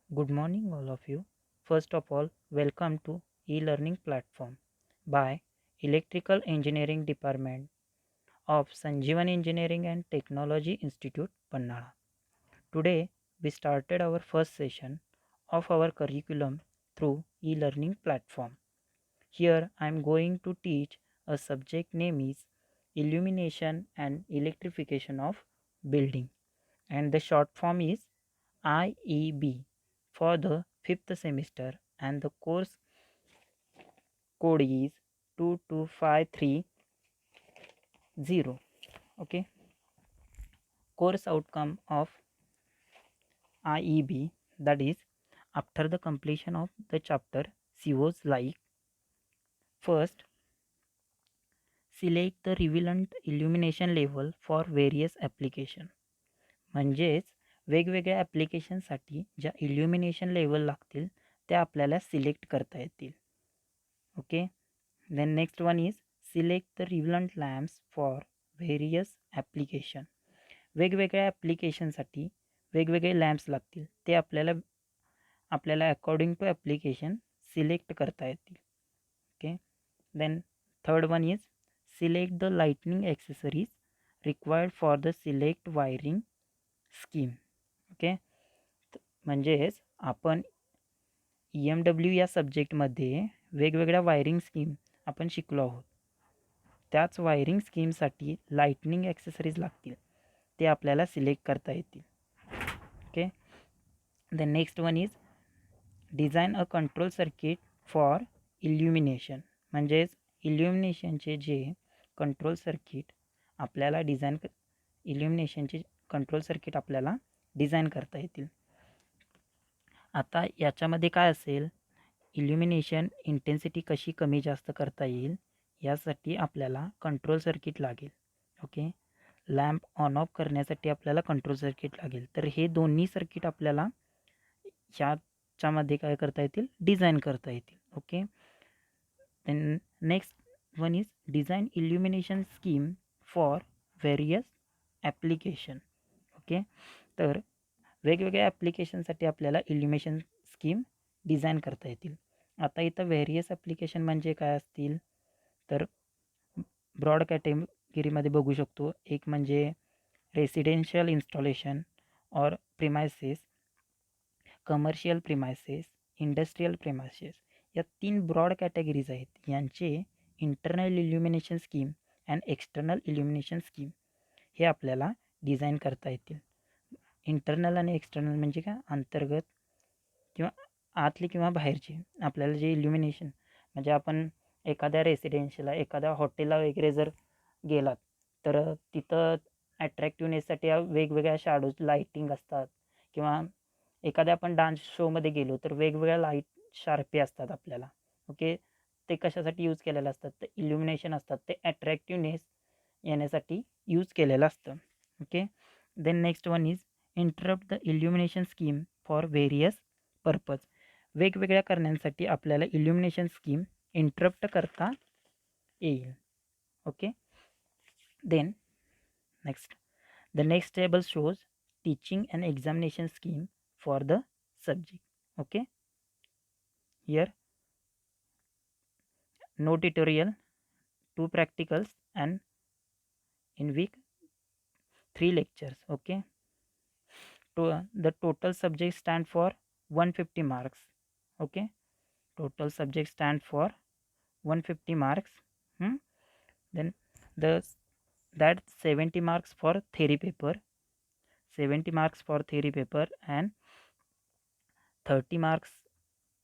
Good morning, all of you. First of all, welcome to e-learning platform by Electrical Engineering Department of Sanjeevan Engineering and Technology Institute, Pannala. Today, we started our first session of our curriculum through e-learning platform. Here, I am going to teach a subject name is Illumination and Electrification of Building, and the short form is IEB for the fifth semester, and the course code is 22530. Okay, course outcome of IEB, that is, after the completion of the chapter, COs like: first, select the relevant illumination level for various application. म्हणजेच वेगवेगळ्या ॲप्लिकेशनसाठी ज्या इल्युमिनेशन level लागतील त्या आपल्याला select करता येतील. Okay, then next one is select the relevant lamps for various application. वेगवेगळ्या ॲप्लिकेशनसाठी वेगवेगळे लॅम्प्स लागतील, ते आपल्याला अकॉर्डिंग टू ॲप्लिकेशन सिलेक्ट करता येतील. Okay, then third one is select the lightning accessories required for the select wiring scheme. Okay, म्हणजेच आपण EMW या सब्जेक्टमध्ये वेगवेगळ्या वायरिंग स्कीम आपण शिकलो आहोत. त्याच वायरिंग स्कीमसाठी लाइटनिंग ॲक्सेसरीज लागतील, ते आपल्याला सिलेक्ट करता येतील. Okay, the next one is design a control circuit for illumination. म्हणजेच इल्युमिनेशनचे जे कंट्रोल सर्किट आपल्याला इल्युमिनेशनचे कंट्रोल सर्किट आपल्याला डिझाईन करता येतील. आता याच्यामध्ये काय असेल, इल्युमिनेशन इंटेन्सिटी कशी कमी जास्त करता येईल यासाठी आपल्याला कंट्रोल सर्किट लागेल. ओके, लॅम्प ऑन ऑफ करण्यासाठी आपल्याला कंट्रोल सर्किट लागेल. तर हे दोन्ही सर्किट आपल्याला ह्याच्यामध्ये काय करता येतील, डिझाईन करता येतील. Okay, then next one is design illumination scheme for various application. Okay, तर वेगवेगळ्या ॲप्लिकेशनसाठी आपल्याला इल्युमिनेशन स्कीम डिझाईन करता येतील. आता इथं व्हेरियस ॲप्लिकेशन म्हणजे काय असतील, तर ब्रॉड कॅटेगरीमध्ये बघू शकतो. एक म्हणजे residential installation or premises, commercial premises, industrial premises, या 3 ब्रॉड कॅटेगरीज आहेत. यांचे internal illumination scheme and external illumination scheme हे आपल्याला डिझाईन करता येतील. इंटरनल आणि एक्सटर्नल म्हणजे काय, अंतर्गत किंवा आतली किंवा बाहेरची. आपल्याला जे इल्युमिनेशन म्हणजे आपण एखाद्या रेसिडेन्शियलला, एखाद्या हॉटेलला वगैरे जर गेलात तर तिथं ॲट्रॅक्टिव्हनेससाठी वेगवेगळ्या शॅडोज लाईटिंग असतात, किंवा एखाद्या आपण डान्स शोमध्ये गेलो तर वेगवेगळ्या लाईट शार्पे असतात आपल्याला. ओके, ते कशासाठी यूज केलेलं असतात, तर इल्युमिनेशन असतात, ते ॲट्रॅक्टिव्हनेस येण्यासाठी यूज केलेलं असतं. Okay, then next one is interpret the illumination scheme for various purpose. वेगवेगळ्या कारणांसाठी आपल्याला इल्युमिनेशन स्कीम इंटरप्ट करता येईल. Okay, then the next table shows teaching and examination scheme for the subject. Okay, here no tutorial, 2 practicals, and in week 3 lectures. Okay, the total subject stand for 150 marks. Okay, total subject stand for 150 marks. Then the that 70 marks for theory paper, 70 marks for theory paper, and 30 marks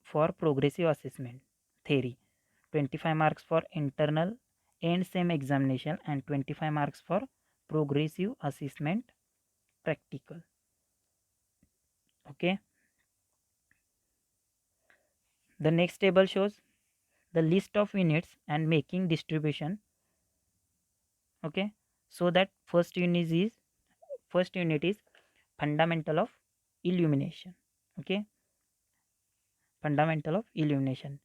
for progressive assessment theory, 25 marks for internal and same examination, and 25 marks for progressive assessment practical. Okay, the next table shows the list of units and making distribution. Okay, so that first unit is fundamental of illumination. Okay, fundamental of illumination.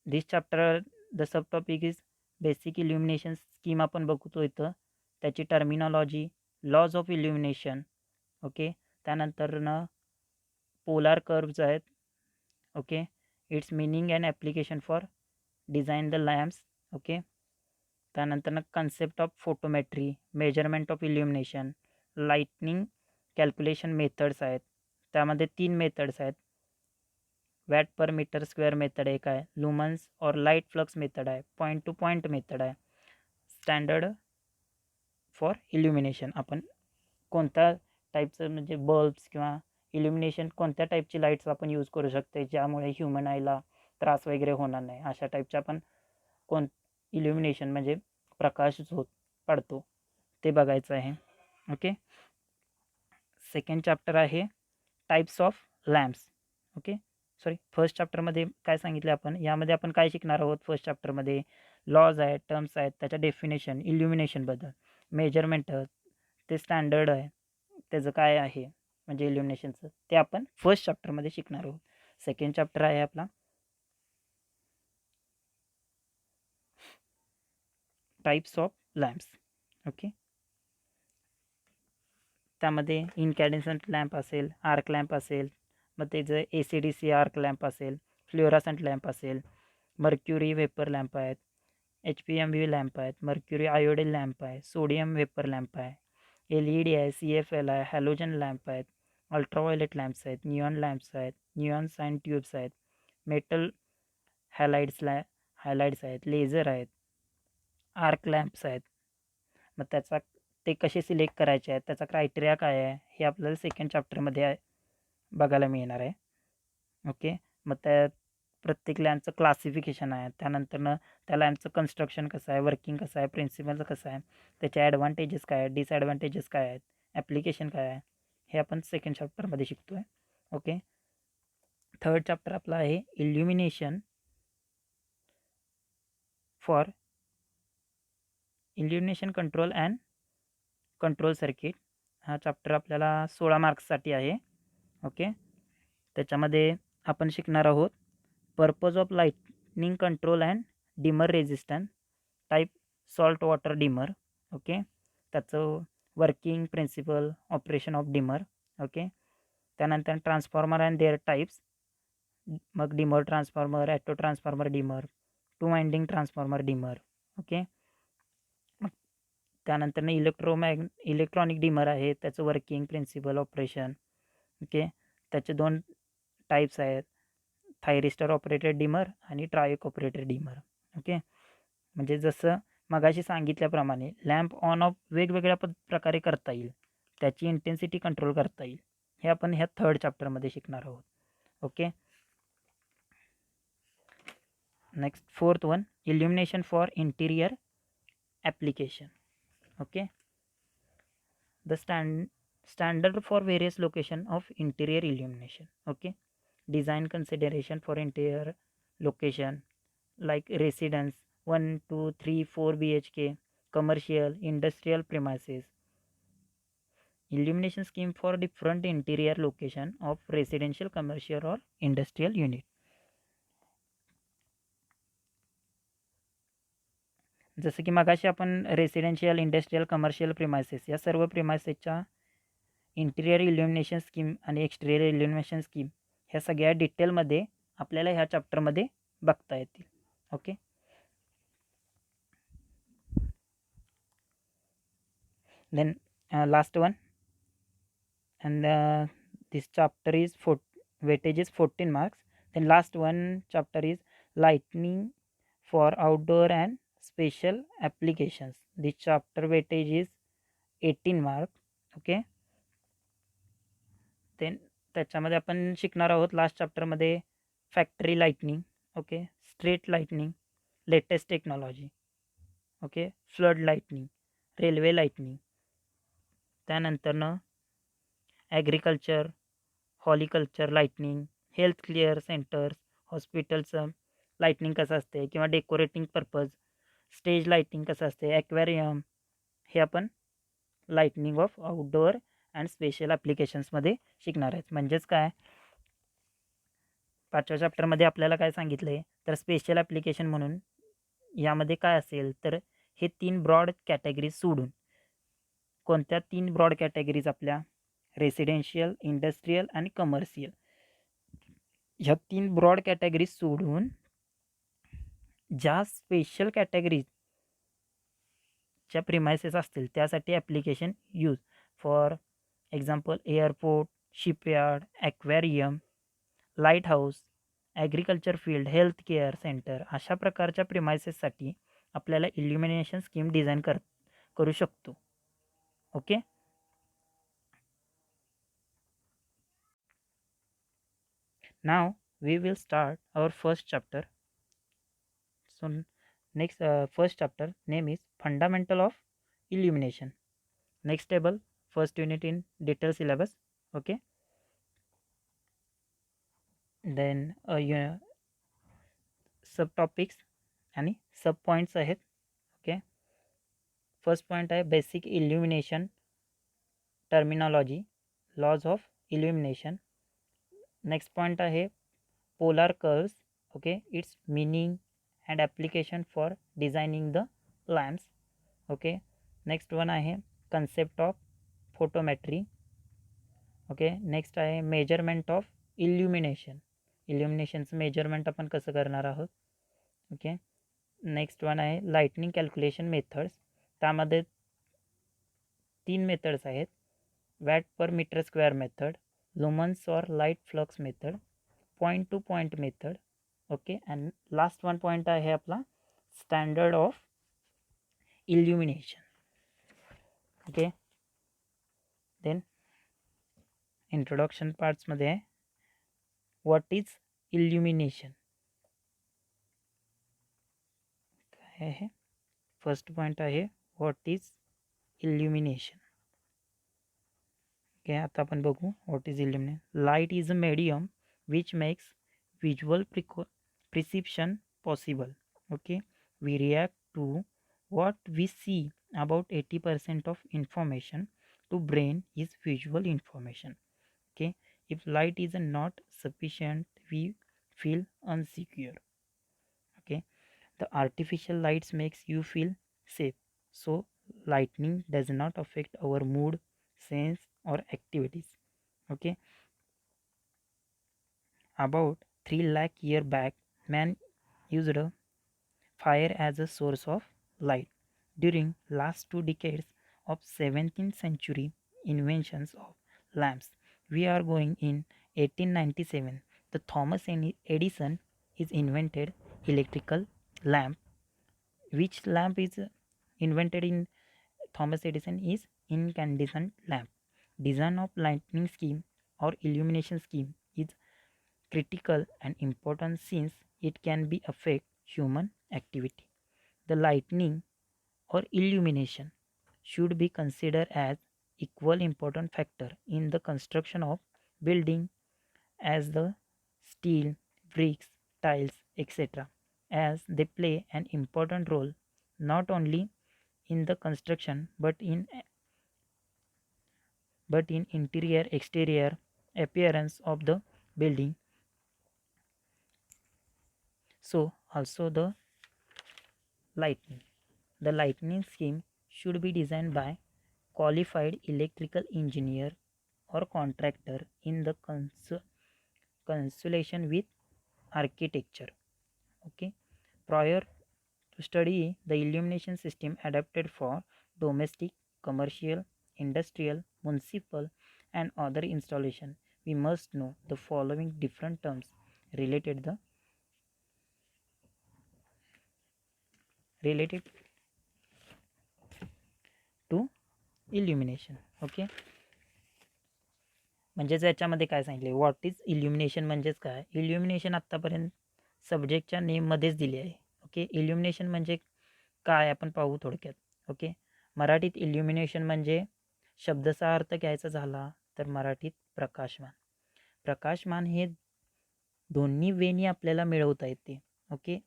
This chapter, the subtopic is basic illumination scheme. आपण बघतो इथं त्याची terminology, laws of illumination. Okay, त्यानंतरनं polar curves आहेत. Okay, it's meaning and application for design the lamps. Okay, त्यानंतर concept of photometry, measurement of illumination, lighting calculation methods आहेत. त्यामध्ये 3 methods आहेत. Watt per metre square method एक आहे, lumens और light flux method आहे, point to point method आहे, standard for illumination. आपण कोणत्या टाईपचं म्हणजे बल्ब्स किंवा इल्युमिनेशन कोणत्या टाईपची लाईट्स आपण यूज करू शकते ज्यामुळे ह्युमन आयला त्रास वगैरे होणार नाही, अशा टाईपच्या आपण इल्युमिनेशन म्हणजे प्रकाश जो पडतो ते बघायचं आहे. ओके, सेकंड चॅप्टर आहे types of lamps. Okay, sorry, first चॅप्टरमध्ये काय सांगितले आपण, यामध्ये आपण काय शिकणार आहोत. फर्स्ट चॅप्टरमध्ये लॉज आहेत, टर्म्स आहेत, त्याच्या डेफिनेशन, इल्युमिनेशनबद्दल, मेजरमेंट, ते स्टँडर्ड आहे, त्याचं काय आहे म्हणजे इल्युमिनेशनचं, ते आपण फर्स्ट चॅप्टरमध्ये शिकणार आहोत. सेकंड चॅप्टर आहे आपला टाईप्स ऑफ लॅम्प्स. ओके, त्यामध्ये इनकॅडेसंट लॅम्प असेल, आर्क लॅम्प असेल, मग त्याचं ACDC आर्क लॅम्प असेल, फ्लोरोसंट लॅम्प असेल, मर्क्युरी वेपर लॅम्प आहेत, HPMV लॅम्प आहेत, मर्क्युरी आयोडेल लॅम्प आहे, सोडियम वेपर लॅम्प आहे, LED आहे, CFL आहे, हॅलोजन लॅम्प आहेत, अल्ट्राव्हायोलेट लॅम्प्स आहेत, निऑन लॅम्प्स आहेत, निऑन साइन ट्यूब्स आहेत, मेटल हायलाइट्स आहेत, लेझर आहेत, आर्क लॅम्प्स आहेत. मग ते कसे सिलेक्ट करायचे आहेत, त्याचा क्रायटेरिया काय आहे, हे आपल्याला सेकंड चॅप्टरमध्ये बघायला मिळणार आहे. ओके, मग त्या प्रत्येक लॅम्पचं क्लासिफिकेशन आहे, त्यानंतरनं त्या लॅम्पचं कन्स्ट्रक्शन कसं आहे, वर्किंग कसं आहे, प्रिन्सिपल कसं आहे, त्याचे ॲडव्हान्टेजेस काय आहेत, डिसॲडव्हान्टेजेस काय आहेत, ॲप्लिकेशन काय आहे, हे आपण सेकंड चॅप्टरमध्ये शिकतो आहे. ओके, थर्ड चॅप्टर आपला आहे illumination for illumination control and control circuit. हा चॅप्टर आपल्याला 16 मार्क्ससाठी आहे. ओके, त्याच्यामध्ये आपण शिकणार आहोत purpose of lighting control and dimmer resistance, type salt water dimmer. Okay, त्याचं working principle, operation of dimmer. Okay, त्यानंतर ट्रान्सफॉर्मर अँड देअर टाईप्स, मग dimmer transformer, auto transformer dimmer, two winding transformer dimmer. Okay, त्यानंतर electronic dimmer आहे, त्याचं working principle, operation. Okay, त्याचे 2 types आहेत, thyristor operated dimmer आणि ट्रायोक operated dimmer. Okay, म्हणजे जसं मगाशी सांगितल्याप्रमाणे लॅम्प ऑन ऑफ वेगवेगळ्या प्रकारे करता येईल, त्याची इंटेन्सिटी कंट्रोल करता येईल, हे आपण ह्या थर्ड चॅप्टरमध्ये शिकणार आहोत. Okay, next fourth one, illumination for interior application. Okay, the standard for various location of interior illumination. Okay, design consideration for interior location like residence 1 2 3 4 BHK, commercial industrial premises. Illumination scheme for different interior location of residential, commercial or industrial unit. जसं की मगाशी आपण residential, industrial, commercial premises या सर्व प्रिमायसेसच्या interior इल्युमिनेशन scheme आणि एक्सटिरियर इल्युमिनेशन scheme ह्या सगळ्या डिटेलमध्ये आपल्याला ह्या चॅप्टरमध्ये बघता येतील. Okay, then last one, and this chapter is weightage is 14 marks. Then last one chapter is lighting for outdoor and special applications. This chapter weightage is 18 marks. Okay, then त्याच्यामध्ये आपण शिकणार आहोत लास्ट चॅप्टरमध्ये factory lightning. Okay, street lightning, latest technology. Okay, flood lightning, railway lightning, त्यानंतरनं agriculture, horticulture lightning, health care centres, हॉस्पिटलचं lightning कसं असते किंवा डेकोरेटिंग पर्पज, स्टेज लाइटिंग कसं असते, ॲक्वेरियम, हे आपण lightning of outdoor and special ॲप्लिकेशन्समध्ये शिकणार आहेत. म्हणजेच काय, 5व्या चॅप्टरमध्ये आपल्याला काय सांगितलं आहे तर स्पेशल ॲप्लिकेशन म्हणून यामध्ये काय असेल तर हे 3 ब्रॉड कॅटेगरीज सोडून कोणत्या 3 ब्रॉड कॅटेगरीज आपल्या रेसिडेन्शियल, इंडस्ट्रियल आणि कमर्शियल ह्या 3 ब्रॉड कॅटेगरीज सोडून ज्या स्पेशल कॅटेगरीजच्या प्रिमायसेस असतील त्यासाठी application use. For example airport, shipyard, aquarium, lighthouse, agriculture field, health care centre अशा प्रकारच्या प्रिमायसेससाठी आपल्याला इल्युमिनेशन स्कीम डिझाईन करू शकतो. Okay. Now we will start our first chapter. So next first chapter name is Fundamental of Illumination. Next table, first unit in detail syllabus. Okay. Then subtopics आणि sub points आहेत. Okay. First point आहे basic illumination terminology, laws of illumination. Next point आहे polar curves. Okay, its meaning and application for designing the lamps. Okay, next one आहे concept of photometry. Okay, next आहे measurement of illumination. illuminationचं measurement आपण कसं करणार आहोत. Okay. Next one आहे lightning calculation methods. त्यामध्ये 3 मेथड्स आहेत. Watt per metre square method, lumens और light flux method, point to point method. Okay. And last one point आहे आपला standard of illumination. Okay. Then introduction पार्ट्समध्ये आहे what is illumination. काय आहे first point आहे व्हॉट इज इल्युमिनेशन. ओके. आता आपण बघू what is illumination. Light is a medium which makes visual perception possible. Okay, we react to what we see. About 80% of information to brain is visual information. Okay, if light is not sufficient we feel insecure. Okay, the artificial lights makes you feel safe, so lightning does not affect our mood, sense or activities. Okay, about 3 lakh year back, man used fire as a source of light. During last 2 decades of 17th century inventions of lamps, we are going in 1897. The Thomas Edison is invented electrical lamp. Which lamp is invented in Thomas Edison is incandescent lamp. Design of lightning scheme or illumination scheme is critical and important since it can be affect human activity. The lightning or illumination should be considered as equal important factor in the construction of building as the steel, bricks, tiles, etc., as they play an important role not only in the construction but in interior exterior appearance of the building. So also the lightning scheme should be designed by qualified electrical engineer or contractor in the consultation with architecture. Okay, prior to study the illumination system adapted for domestic, commercial, industrial, municipal and other installation, we must know the following different terms related to illumination. Okay, म्हणजेच याच्यामध्ये काय सांगितले what is इल्युमिनेशन म्हणजेच काय. इल्युमिनेशन आत्तापर्यंत सब्जेक्टच्या नेममध्येच दिली आहे. Okay, इल्युमिनेशन म्हणजे काय आपण पाहू थोडक्यात. ओके, मराठीत इल्युमिनेशन म्हणजे शब्दचा अर्थ घ्यायचा झाला तर मराठीत प्रकाशमान. प्रकाशमान हे दोन्ही वेनी आपल्याला मिळवता येते. ओके,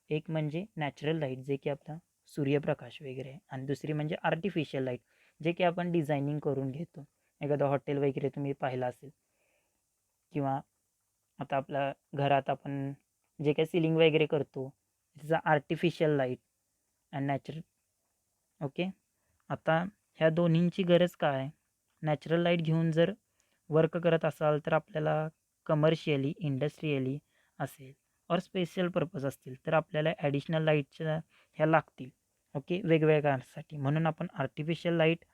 एक म्हणजे नॅचरल लाईट जे की आपला सूर्यप्रकाश वगैरे आणि दुसरी म्हणजे आर्टिफिशियल लाईट जे की आपण डिझायनिंग करून घेतो. एखादं हॉटेल वगैरे तुम्ही पाहिलं असेल किंवा आता आपल्या घरात आपण जे काही सिलिंग वगैरे करतो त्याचा artificial light and natural. Okay, आता ह्या दोन्हींची गरज काय. नॅचरल लाईट घेऊन जर वर्क करत असाल तर आपल्याला कमर्शियली इंडस्ट्रियली असेल और स्पेशल पर्पज असतील तर आपल्याला ॲडिशनल लाईटच्या ह्या लागतील. ओके, वेगवेगळ्या कारणासाठी म्हणून आपण आर्टिफिशियल लाईट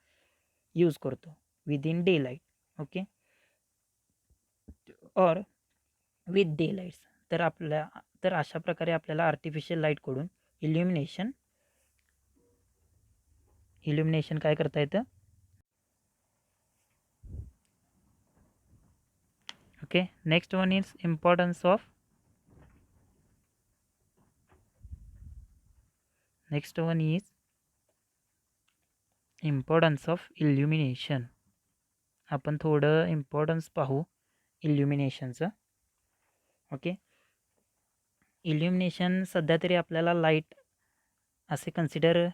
यूज करतो विदिन डे लाईट. ओके, और विथ डे लाईट्स. तर अशा प्रकारे आपल्याला आर्टिफिशियल लाईटकडून इल्युमिनेशन काय करता येतं. Okay, next one is importance of illumination. आपण थोडं इम्पॉर्टन्स पाहू इल्युमिनेशनचं. ओके, इल्युमिनेशन सध्या तरी आपल्याला लाईट असे कन्सिडर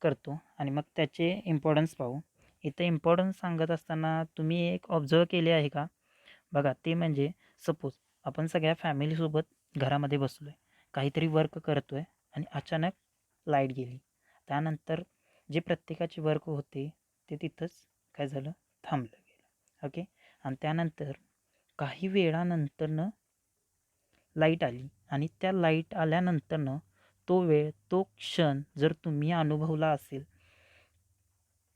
करतो आणि मग त्याचे इम्पॉर्टन्स पाहू. इथं इम्पॉर्टन्स सांगत असताना तुम्ही एक ऑब्झर्व केले आहे का बघा, ते म्हणजे सपोज आपण सगळ्या फॅमिलीसोबत घरामध्ये बसलो आहे, काहीतरी वर्क करतो आहे आणि अचानक लाईट गेली. त्यानंतर जे प्रत्येकाचे वर्क होते ते तिथंच काय झालं, थांबलं गेलं. ओके, आणि त्यानंतर काही वेळानंतरनं लाईट आली आणि त्या लाईट आल्यानंतरनं तो क्षण जर तुम्ही अनुभवला असेल,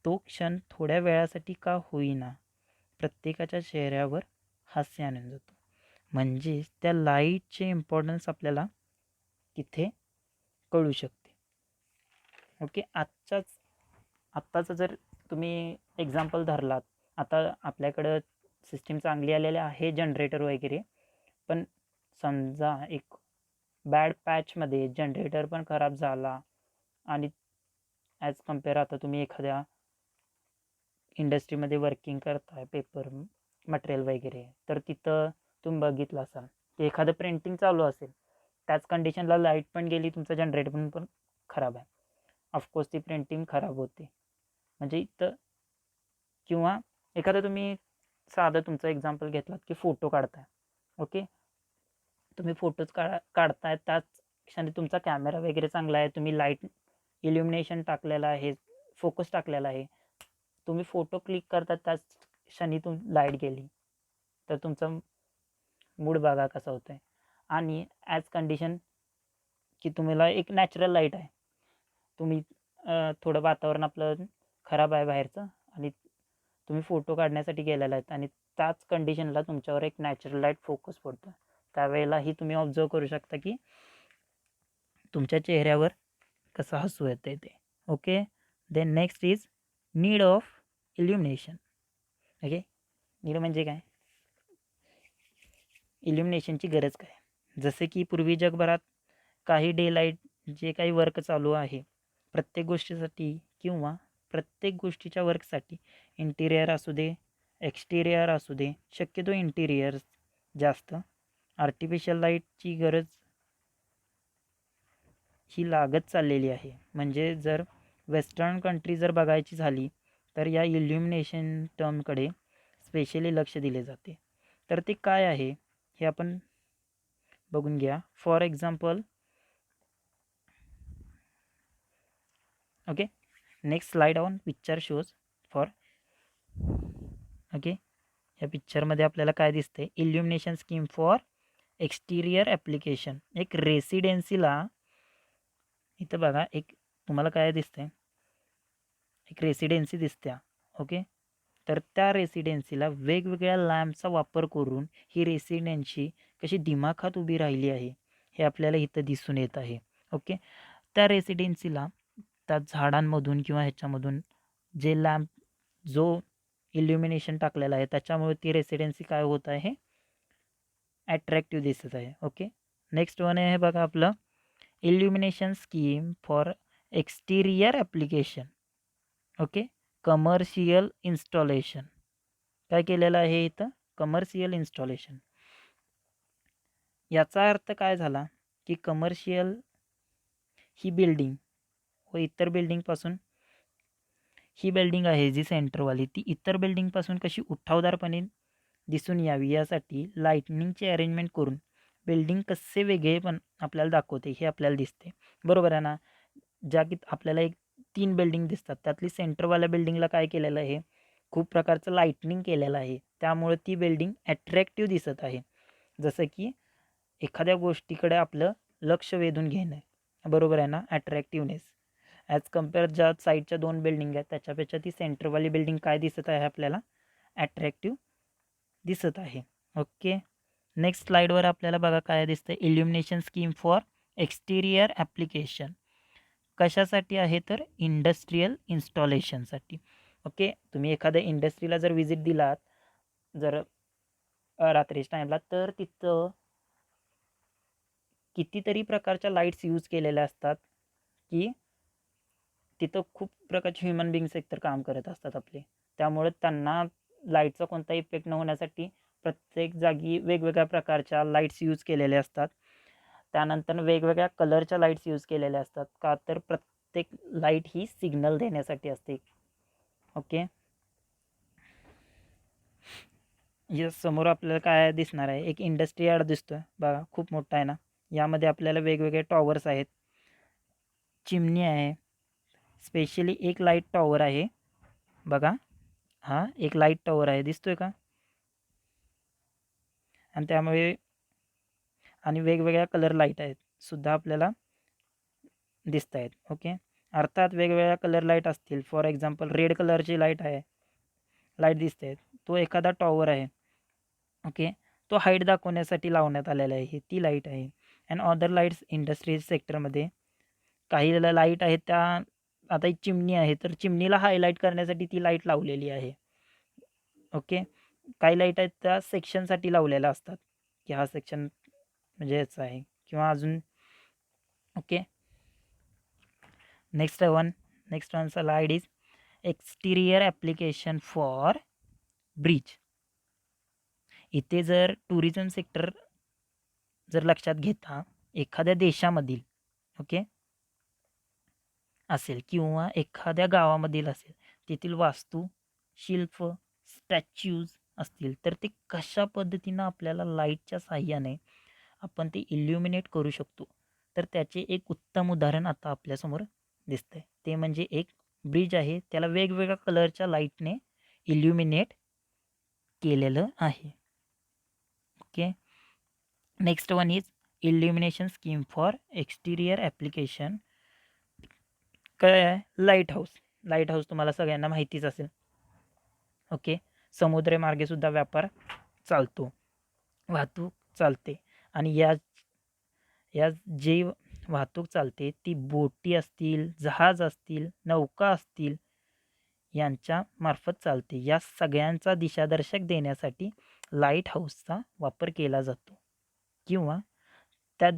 तो क्षण थोड्या वेळासाठी का होईना प्रत्येकाच्या चेहऱ्यावर हास्य आणून जातो. म्हणजेच त्या लाईटचे इम्पॉर्टन्स आपल्याला तिथे कळू शकते. ओके, आत्ताचं जर तुम्ही एक्झाम्पल धरलात, आता आपल्याकडं सिस्टीम चांगली आलेली आहे जनरेटर वगैरे, पण समजा एक बॅड पॅचमध्ये जनरेटर पण खराब झाला आणि ॲज कम्पेअर आता तुम्ही एखाद्या इंडस्ट्रीमध्ये वर्किंग करताय पेपर मटेरियल वगैरे, तर तिथं तुम्ही बघितलं असाल की एखादं प्रिंटिंग चालू असेल, त्याच कंडिशनला लाईट पण गेली, तुमचं जनरेटर पण खराब आहे, ऑफकोर्स ती प्रिंटिंग खराब होते. म्हणजे इथं किंवा एखादं तुम्ही साधं तुमचं एक्झाम्पल घेतलात की फोटो काढताय. ओके, तुम्ही फोटोज काढताय, त्याच क्षणी तुमचा कॅमेरा वगैरे चांगला आहे, तुम्ही लाईट इल्युमिनेशन टाकलेलं आहे, फोकस टाकलेला आहे, तुम्ही फोटो क्लिक करतात, त्याच क्षणी लाईट गेली तर तुमचा मूड बघा कसा होतं आहे. आणि ॲज कंडिशन की तुम्हाला एक नॅचरल लाईट आहे, तुम्ही थोडं वातावरण आपलं खराब आहे बाहेरचं आणि तुम्ही फोटो काढण्यासाठी गेलेला आहेत आणि त्याच कंडिशनला तुमच्यावर एक नॅचरल लाईट फोकस पडतो, त्यावेळेलाही तुम्ही ऑब्झर्व करू शकता की तुमच्या चेहऱ्यावर कसं हसू येतं ते. Okay, then next is need of illumination. Okay, need म्हणजे काय, इल्युमिनेशनची गरज काय. जसे की पूर्वी जगभरात काही डे लाईट जे काही वर्क चालू आहे प्रत्येक गोष्टीसाठी किंवा प्रत्येक गोष्टीच्या वर्कसाठी, इंटिरियर असू दे एक्सटिरियर असू दे, शक्यतो इंटिरियर जास्त, आर्टिफिशियल लाईटची गरज ही लागत चाललेली आहे. म्हणजे जर वेस्टर्न कंट्री जर बघायची झाली तर या इल्युमिनेशन टर्मकडे स्पेशली लक्ष दिले जाते. तर ते काय आहे हे आपण बघून घ्या. For example, okay, next slide on picture shows for. Okay, या पिक्चरमध्ये आपल्याला काय दिसते, इल्युमिनेशन स्कीम फॉर एक्सटिरियर ॲप्लिकेशन. एक रेसिडेन्सीला इथं बघा, एक तुम्हाला काय दिसतंय, एक रेसिडेन्सी दिसत्या. ओके, तर त्या रेसिडेन्सीला वेगवेगळ्या लॅम्पचा वापर करून ही रेसिडेन्सी कशी दिमाखात उभी राहिली आहे हे आपल्याला इथं दिसून येत आहे. ओके, त्या रेसिडेन्सीला त्या झाडांमधून किंवा ह्याच्यामधून जे लॅम्प जो इल्युमिनेशन टाकलेला आहे त्याच्यामुळे ती रेसिडेन्सी काय होत आहे, ॲट्रॅक्टिव्ह दिसत आहे. ओके, नेक्स्ट वन आहे बघा आपलं illumination scheme for exterior application. Okay, commercial installation. काय केलेलं आहे इथं, कमर्शियल इन्स्टॉलेशन. याचा अर्थ काय झाला की कमर्शियल ही बिल्डिंग व इतर बिल्डिंगपासून, ही बिल्डिंग आहे जी सेंटरवाली, ती इतर बिल्डिंगपासून कशी उठावदारपणे दिसून यावी यासाठी लाईटनिंगचे अरेंजमेंट करून बिल्डिंग कसे वेगळे पण आपल्याला दाखवते हे आपल्याला दिसते. बरोबर आहे ना. ज्या की आपल्याला एक 3 बिल्डिंग दिसतात, त्यातली सेंटरवाल्या बिल्डिंगला काय केलेलं आहे, खूप प्रकारचं लाईटनिंग केलेलं आहे. त्यामुळे ती बिल्डिंग ॲट्रॅक्टिव्ह दिसत आहे. जसं की एखाद्या गोष्टीकडे आपलं लक्ष वेधून घेणं, बरोबर आहे ना, ॲट्रॅक्टिव्हनेस. ॲज कम्पेअर ज्या साईडच्या 2 बिल्डिंग आहेत त्याच्यापेक्षा ती सेंटरवाली बिल्डिंग काय दिसत आहे आपल्याला, ॲट्रॅक्टिव्ह दिसत आहे. ओके. नेक्स्ट स्लाईडवर आपल्याला बघा काय दिसतं, इल्युमिनेशन स्कीम फॉर एक्सटिरियर ॲप्लिकेशन. कशासाठी आहे तर इंडस्ट्रियल इन्स्टॉलेशनसाठी. ओके. तुम्ही एखाद्या इंडस्ट्रीला जर व्हिजिट दिलात जर रात्रीच्या टाईमला, तर तिथं कितीतरी प्रकारच्या लाईट्स यूज केलेल्या असतात की तिथं खूप प्रकारचे ह्युमन बिंग्स एकतर काम करत असतात आपले. त्यामुळे त्यांना लाईटचा कोणता इफेक्ट न होण्यासाठी प्रत्येक जागी वेगवेगळ्या प्रकारच्या लाईट्स यूज केलेल्या असतात. त्यानंतर वेगवेगळ्या कलरच्या लाईट्स यूज केलेल्या असतात. का तर प्रत्येक लाईट ही सिग्नल देण्यासाठी असते. ओके. समोर आपल्याला काय दिसणार आहे, एक इंडस्ट्री यार्ड दिसतोय बघा, खूप मोठा आहे ना. यामध्ये आपल्याला वेगवेगळे टॉवर्स आहेत, चिमणी आहे, स्पेशली एक लाईट टॉवर आहे बघा. हा एक लाईट टॉवर आहे, दिसतोय का? आणि त्यामुळे आणि वेगवेगळ्या कलर लाईट आहेत सुद्धा आपल्याला दिसत आहेत. ओके. अर्थात वेगवेगळ्या कलर लाईट असतील. फॉर एक्झाम्पल रेड कलरची लाईट दिसते, तो एखादा टॉवर आहे. ओके. तो हाईट दाखवण्यासाठी लावण्यात आलेला आहे, ती लाईट आहे. अँड अदर लाईट्स इंडस्ट्रीज सेक्टरमध्ये काही लाईट आहेत त्या, आता एक चिमणी आहे तर चिमणीला हायलाईट करण्यासाठी ती लाईट लावलेली आहे. ओके. काही लाईट आहेत त्या सेक्शनसाठी लावलेल्या असतात की हा सेक्शन म्हणजे याचा आहे किंवा अजून. Okay. Next one slide is exterior application for bridge. इथे जर टुरिझम सेक्टर जर लक्षात घेता एखाद्या देशामधील ओके असेल किंवा एखाद्या गावामधील असेल, तेथील वास्तू, शिल्प, स्टॅच्यूज असतील तर ते कशा पद्धतीनं आपल्याला लाईटच्या साहाय्याने आपण ते इल्युमिनेट करू शकतो. तर त्याचे एक उत्तम उदाहरण आता आपल्यासमोर दिसतंय. ते म्हणजे एक ब्रिज आहे, त्याला वेगवेगळ्या कलरच्या लाईटने इल्युमिनेट केलेलं आहे. Okay. Next one is illumination scheme for exterior application. काय आहे? लाईट हाऊस तुम्हाला सगळ्यांना माहितीच असेल. ओके. समुद्रमार्गे सुद्धा वाहतूक चालते आणि या जे वाहतूक चालते ती बोटी असतील, जहाज असतील, नौका असतील यांच्या मार्फत चालते. या सगळ्यांचा दिशादर्शक देण्यासाठी लाईट हाऊसचा वापर केला जातो किंवा त्या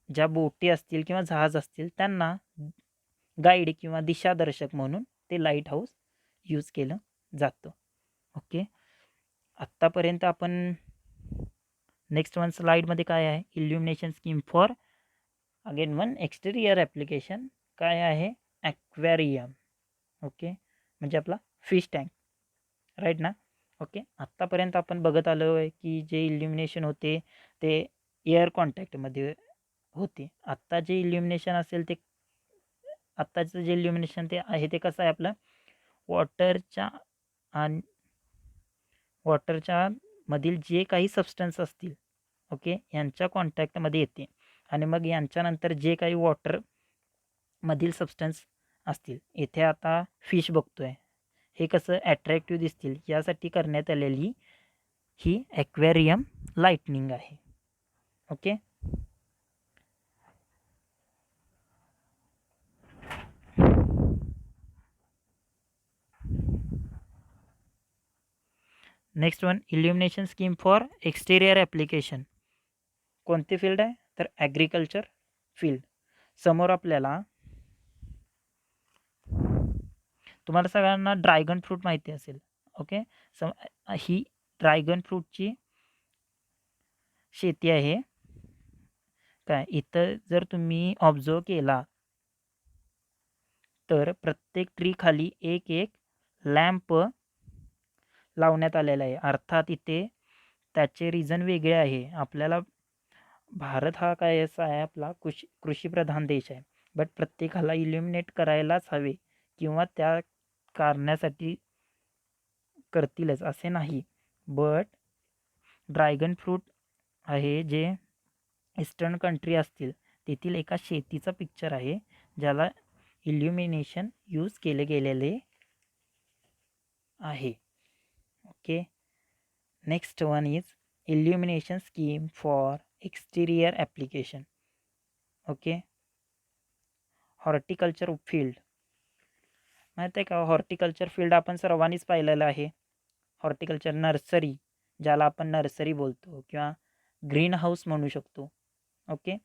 ज्या बोटी असतील किंवा जहाज असतील त्यांना गाईड किंवा दिशादर्शक म्हणून ते लाईट हाऊस यूज केलं जातं. ओके. आत्तापर्यंत आपण नेक्स्ट वन स्लाईडमध्ये काय आहे, illumination scheme for again one exterior application काय आहे, ॲक्वेरियम. ओके. म्हणजे आपला फिश टँक, राईट ना. ओके. आत्तापर्यंत आपण बघत आलो आहे की जे इल्युमिनेशन होते ते एअर कॉन्टॅक्टमध्ये होते. आत्ता जे इल्युमिनेशन असेल ते आत्ताचं जे इल्युमिनेशन ते आहे ते कसं आहे आपलं वॉटरच्या मधील जे काही सबस्टन्स असतील ओके यांच्या कॉन्टॅक्टमध्ये येते आणि मग यांच्यानंतर जे काही वॉटरमधील सबस्टन्स असतील, इथे आता फिश बघतोय, हे कसं ॲट्रॅक्टिव्ह दिसतील यासाठी करण्यात आलेली ही ॲक्वेरियम लाईटनिंग आहे. Okay. Next one illumination scheme for exterior application. कोणती फील्ड आहे तर ॲग्रिकल्चर फील्ड. समोर आपल्याला तुम्हाला सगळ्यांना ड्रॅगन फ्रूट माहिती असेल. ओके. ही ड्रॅगन फ्रूटची शेती आहे. काय इथं जर तुम्ही ऑब्झर्व केला तर प्रत्येक ट्री खाली एक लॅम्प लावण्यात आलेला आहे. अर्थात इथे त्याचे रिझन वेगळे आहे. आपल्याला भारत हा काय असा आहे आपला कृषीप्रधान देश आहे, बट प्रत्येकाला इल्युमिनेट करायलाच हवे किंवा त्या कारणासाठी करतीलच असे नाही. बट ड्रॅगन फ्रूट आहे जे ईस्टर्न कंट्री असतील तेथील एका शेतीचा पिक्चर आहे ज्याला इल्युमिनेशन यूज केले गेलेले आहे. Okay, next one is illumination scheme for exterior application. Okay, horticulture field. माहीत आहे का, हॉर्टिकल्चर फील्ड आपण सर्वांनीच पाहिलेलं आहे. हॉर्टिकल्चर नर्सरी, ज्याला आपण नर्सरी बोलतो किंवा ग्रीन हाऊस म्हणू शकतो. Okay,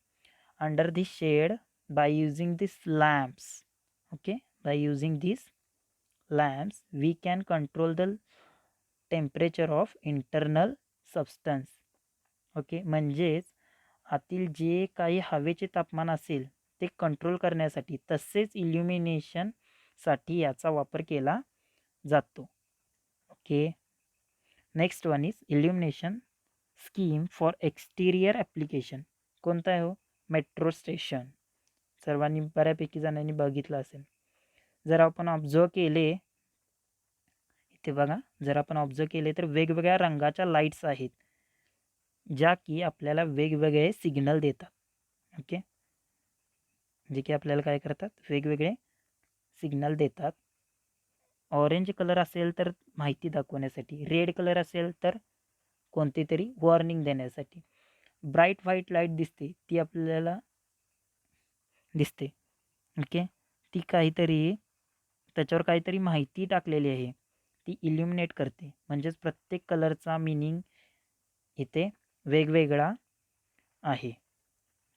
under this shade by using this lamps. Okay, by using this lamps we can control the temperature of internal substance. Okay, म्हणजेच आतील जे काही हवेचे तापमान असेल ते कंट्रोल करण्यासाठी तसेच इल्युमिनेशनसाठी याचा वापर केला जातो. Okay, next one is illumination scheme for exterior application. कोणता आहे हो? Metro station. सर्वांनी बऱ्यापैकी जणांनी बघितलं असेल. जर आपण ऑब्झर्व केले इथे बघा, जर आपण ऑब्झर्व केले तर वेगवेगळ्या रंगाच्या लाईट्स आहेत ज्या की आपल्याला वेगवेगळे सिग्नल देतात. ओके, जे की आपल्याला काय करतात, वेगवेगळे सिग्नल देतात. ऑरेंज कलर असेल तर माहिती दाखवण्यासाठी, रेड कलर असेल तर कोणती तरी वॉर्निंग देण्यासाठी. ब्राईट व्हाईट लाईट दिसते ती आपल्याला दिसते. ओके, ती काहीतरी त्याच्यावर काहीतरी माहिती टाकलेली आहे, ती इल्युमिनेट करते. म्हणजेच प्रत्येक कलरचा मिनिंग इथे वेगवेगळा आहे.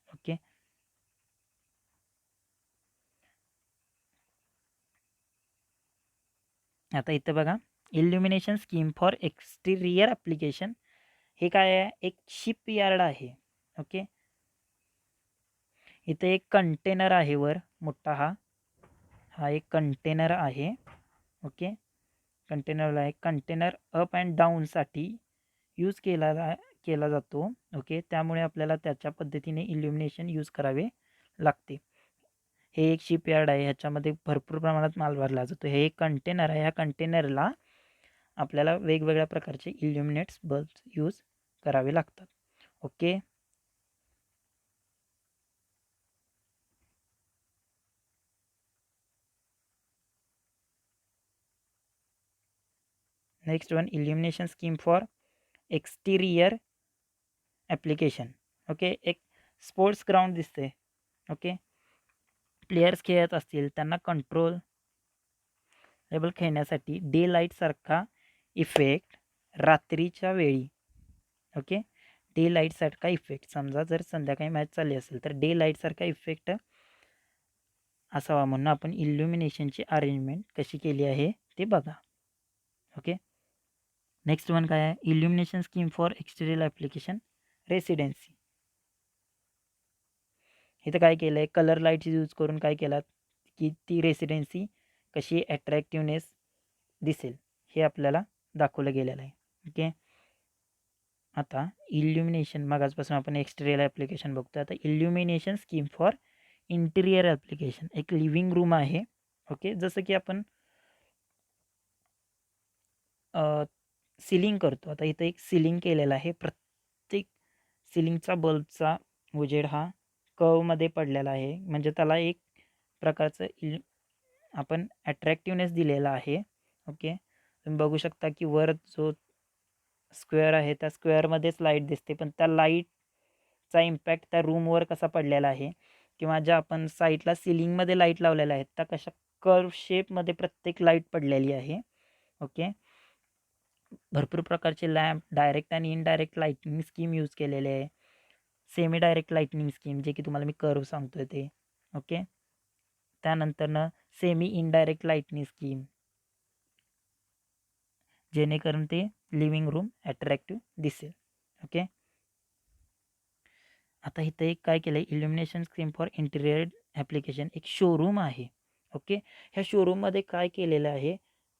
ओके, आता इथं बघा, इल्युमिनेशन स्कीम फॉर एक्सटिरियर ॲप्लिकेशन. हे काय आहे, एक शिप यार्ड आहे. ओके, इथे एक कंटेनर आहे वर मोठा, हा एक कंटेनर आहे. ओके, कंटेनरला आहे, कंटेनर अप अँड डाऊनसाठी यूज केला जातो. ओके, त्यामुळे आपल्याला त्याच्या पद्धतीने इल्युमिनेशन यूज करावे लागते. हे एक शिपयार्ड आहे, ह्याच्यामध्ये भरपूर प्रमाणात माल भरला जातो. हे एक कंटेनर आहे, ह्या कंटेनरला आपल्याला वेगवेगळ्या प्रकारचे इल्युमिनेट्स बल्ब्स यूज करावे लागतात. Okay, next one illumination scheme for exterior application. Okay, एक स्पोर्ट्स ग्राउंड दिसते. ओके, प्लेयर्स खेळत असतील त्यांना कंट्रोल लेबल खेळण्यासाठी डे लाईटसारखा इफेक्ट रात्रीच्या वेळी. ओके, डे लाईटसारखा इफेक्ट, समजा जर संध्याकाळी मॅच चालली असेल तर डे लाईटसारखा इफेक्ट असावा म्हणून आपण इल्युमिनेशनची अरेंजमेंट कशी केली आहे ते बघा. ओके, नेक्स्ट वन काय आहे, illumination scheme for exterior application residency. इथं काय केलं आहे, कलर लाईट्स यूज करून काय केलात की ती रेसिडेन्सी कशी ॲट्रॅक्टिवनेस दिसेल हे आपल्याला दाखवलं गेलेलं आहे. ओके, आता इल्युमिनेशन मागासपासून आपण एक्सटिरियर ॲप्लिकेशन बघतो. आता इल्युमिनेशन स्कीम फॉर इंटिरियर ॲप्लिकेशन. एक लिव्हिंग रूम आहे. ओके, जसं की आपण सिलिंग करतो. आता इथं एक सिलिंग केलेलं आहे. प्रत्येक सिलिंगचा बल्बचा उजेड हा कर्वमध्ये पडलेला आहे. म्हणजे त्याला एक प्रकारचं आपण ॲट्रॅक्टिवनेस दिलेला आहे. ओके, तुम्ही बघू शकता की वर जो स्क्वेअर आहे त्या स्क्वेअरमध्येच लाईट दिसते, पण त्या लाईटचा इम्पॅक्ट त्या रूमवर कसा पडलेला आहे किंवा ज्या आपण साईडला सिलिंगमध्ये लाईट लावलेल्या आहेत त्या कशा कर्व शेपमध्ये प्रत्येक लाईट पडलेली आहे. ओके, भरपूर प्रकारचे लॅम्प डायरेक्ट आणि इनडायरेक्ट लाईटनिंग स्कीम यूज केलेले आहे. सेमी डायरेक्ट लाईटनिंग स्कीम, जे की तुम्हाला मी कर्व सांगतोय ते. ओके, त्यानंतरनं सेमी इनडायरेक्ट लाईटनिंग स्कीम, जेणेकरून ते लिव्हिंग रूम ॲट्रॅक्टिव्ह दिसेल. ओके, आता इथं एक काय केलं आहे, illumination scheme for interior application एक शोरूम आहे. ओके, ह्या शोरूममध्ये काय केलेलं आहे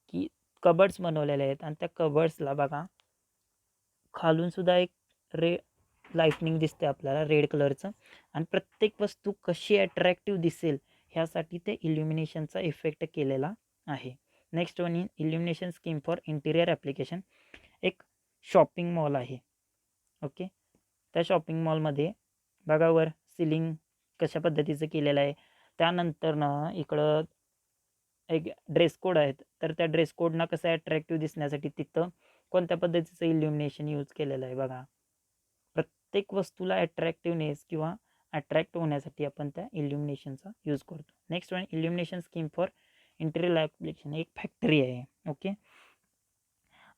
की कबर्ड्स बनवलेले आहेत आणि त्या कबर्ड्सला बघा खालूनसुद्धा एक लाईटनिंग दिसते आपल्याला रेड कलरचं, आणि प्रत्येक वस्तू कशी ॲट्रॅक्टिव्ह दिसेल ह्यासाठी ते इल्युमिनेशनचा इफेक्ट केलेला आहे. Next one in illumination scheme for interior application. एक शॉपिंग मॉल आहे. ओके, त्या शॉपिंग मॉलमध्ये बघा वर सिलिंग कशा पद्धतीचं केलेलं आहे. त्यानंतर ना इकडं एक ड्रेस कोड आहेत, तर त्या ड्रेस कोडना कसं अट्रॅक्टिव्ह दिसण्यासाठी तिथं कोणत्या पद्धतीचं इल्युमिनेशन यूज केलेलं आहे बघा. प्रत्येक वस्तूला अट्रॅक्टिव्हनेस किंवा अट्रॅक्ट होण्यासाठी आपण त्या इल्युमिनेशनचा यूज करतो. Next one, illumination scheme for interior application. एक फॅक्टरी आहे. ओके,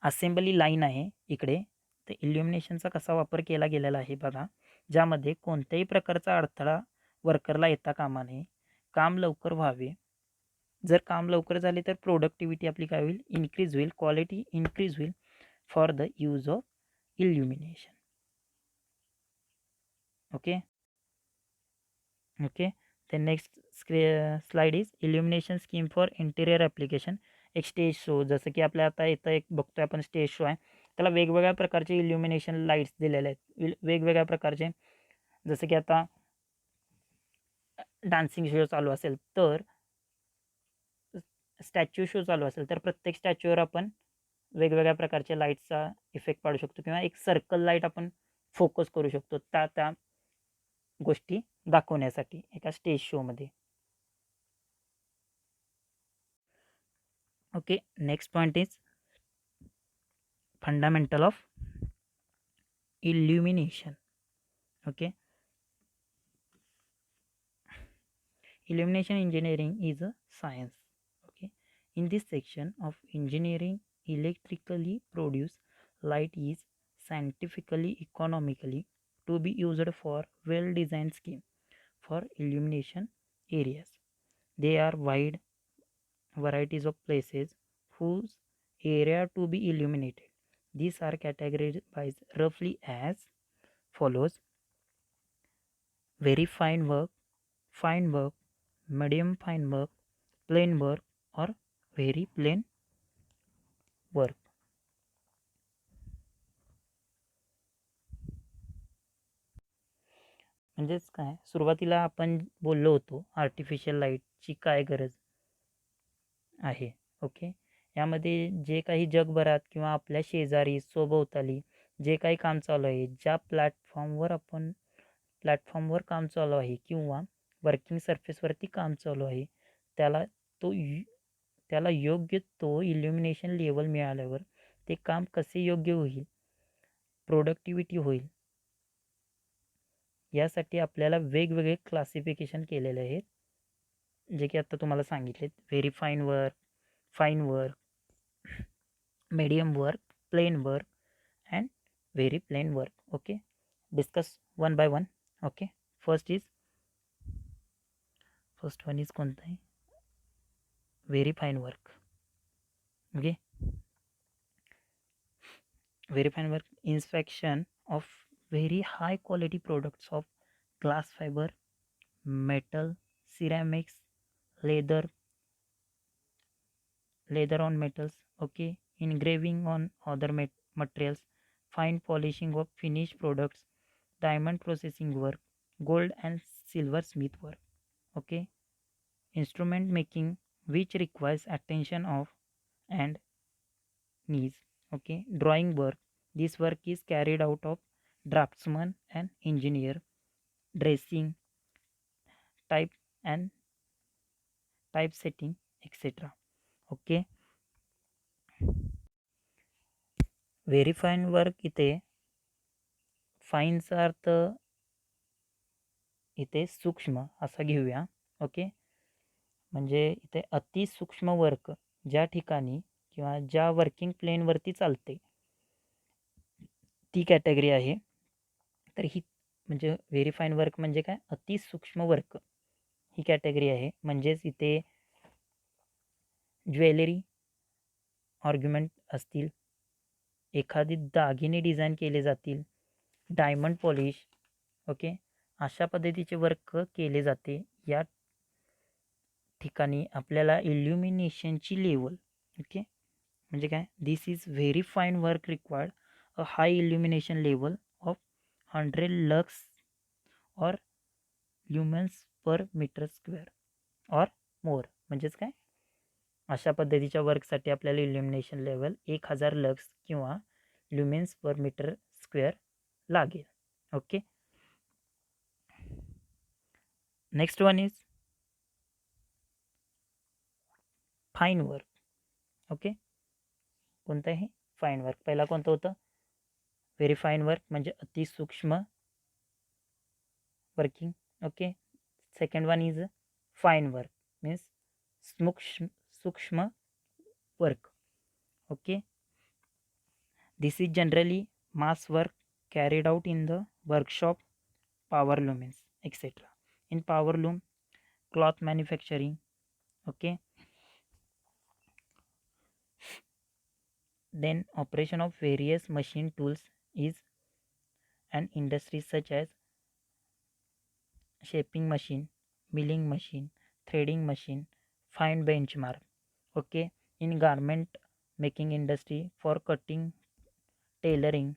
असेंबली लाईन आहे इकडे. तर इल्युमिनेशनचा कसा वापर केला गेलेला आहे बघा, ज्यामध्ये कोणत्याही प्रकारचा अडथळा वर्करला येता कामा नये, काम लवकर व्हावे. जर काम लवकर झाले तर प्रोडक्टिव्हिटी आपली काय होईल, इन्क्रीज होईल, क्वालिटी इन्क्रीज होईल for the use of illumination. Okay okay the next slide is illumination scheme for interior application. एक स्टेज शो, जसं की आपल्या आता इथं एक बघतोय आपण स्टेज शो आहे, त्याला वेगवेगळ्या प्रकारचे इल्युमिनेशन लाईट्स दिलेले आहेत, वेगवेगळ्या प्रकारचे. जसं की आता डान्सिंग शो चालू असेल तर स्टॅच्यू शो चालू असेल तर प्रत्येक स्टॅच्यूवर आपण वेगवेगळ्या प्रकारच्या लाईटचा इफेक्ट पाडू शकतो, किंवा एक सर्कल लाईट आपण फोकस करू शकतो त्या गोष्टी दाखवण्यासाठी एका स्टेज शोमध्ये. Okay, next point is fundamental of illumination. Okay, illumination engineering is a science. Okay, in this section of engineering, electrically produced light is scientifically economically to be used for well designed scheme for illumination areas. They are wide varieties of places whose area to be illuminated. These are categorized roughly as follows: very fine work, medium fine work, plain work, or very plain work. म्हणजेच काय, सुरुवातीला आपण बोललो होतो artificial लाईटची काय गरज आहे. ओके, यामध्ये जे काही जगभरात किंवा आपल्या शेजारी सभोवताली जे काही काम चालू आहे, ज्या प्लॅटफॉर्मवर काम चालू आहे किंवा वर्किंग सरफेसवरती काम चालू आहे, त्याला त्याला योग्य तो इल्युमिनेशन लेवल मिळाल्यावर ते काम कसे योग्य होईल, प्रोडक्टिव्हिटी होईल, यासाठी आपल्याला वेगवेगळे क्लासिफिकेशन केलेले आहेत, जे की आता तुम्हाला सांगितलेत. Very fine work, medium work, plain work and very plain work. Okay, discuss one by one. Okay, first one is कोणतं आहे, very fine work. Okay, very fine work, inspection of very high quality products of glass fiber, metal, ceramics, leather on metals. Okay, engraving on other materials, fine polishing of finished products, diamond processing work, gold and silver smith work. Okay, instrument making, which requires attention of and knees. Okay, drawing work, this work is carried out of draftsman and engineer. Dressing, type and typesetting, etc. Okay, very fine work, इथे फाईनचा अर्थ इथे सूक्ष्म असा घेऊया. Okay, म्हणजे इथे अतिसूक्ष्म work ज्या ठिकाणी किंवा ज्या वर्किंग प्लेनवरती चालते ती कॅटेगरी आहे. तर ही म्हणजे व्हेरी फाईन वर्क म्हणजे काय, अतिसूक्ष्म वर्क ही कॅटेगरी आहे. म्हणजेच इथे ज्वेलरी ऑर्ग्युमेंट असतील, एखादी दागिने डिझाईन केले जातील, डायमंड पॉलिश. ओके, अशा पद्धतीचे वर्क केले जाते. या ठिकाणी आपल्याला इल्युमिनेशनची लेवल, ओके, म्हणजे काय, this is very fine work required a high illumination level of 100 lux or lumens per metre square और मोर. म्हणजेच काय, अशा पद्धतीच्या वर्कसाठी आपल्याला इल्युमिनेशन लेवल 1000 लक्स किंवा ल्युमेन्स पर मीटर स्क्वेअर लागेल. Okay. Next one is fine work. Okay. कोणतं आहे? Fine work. पहिला कोणतं होतं? व्हेरी फाईन वर्क म्हणजे अतिसूक्ष्म working. Okay. Second one is fine work means सूक्ष्म work. Okay. This is generally mass work carried out in the workshop, power looms, etc. In power loom, cloth manufacturing. Okay. Then operation of various machine tools is an industry such as shaping machine, milling machine, threading machine, fine benchmark. Okay. In garment making industry for cutting, tailoring.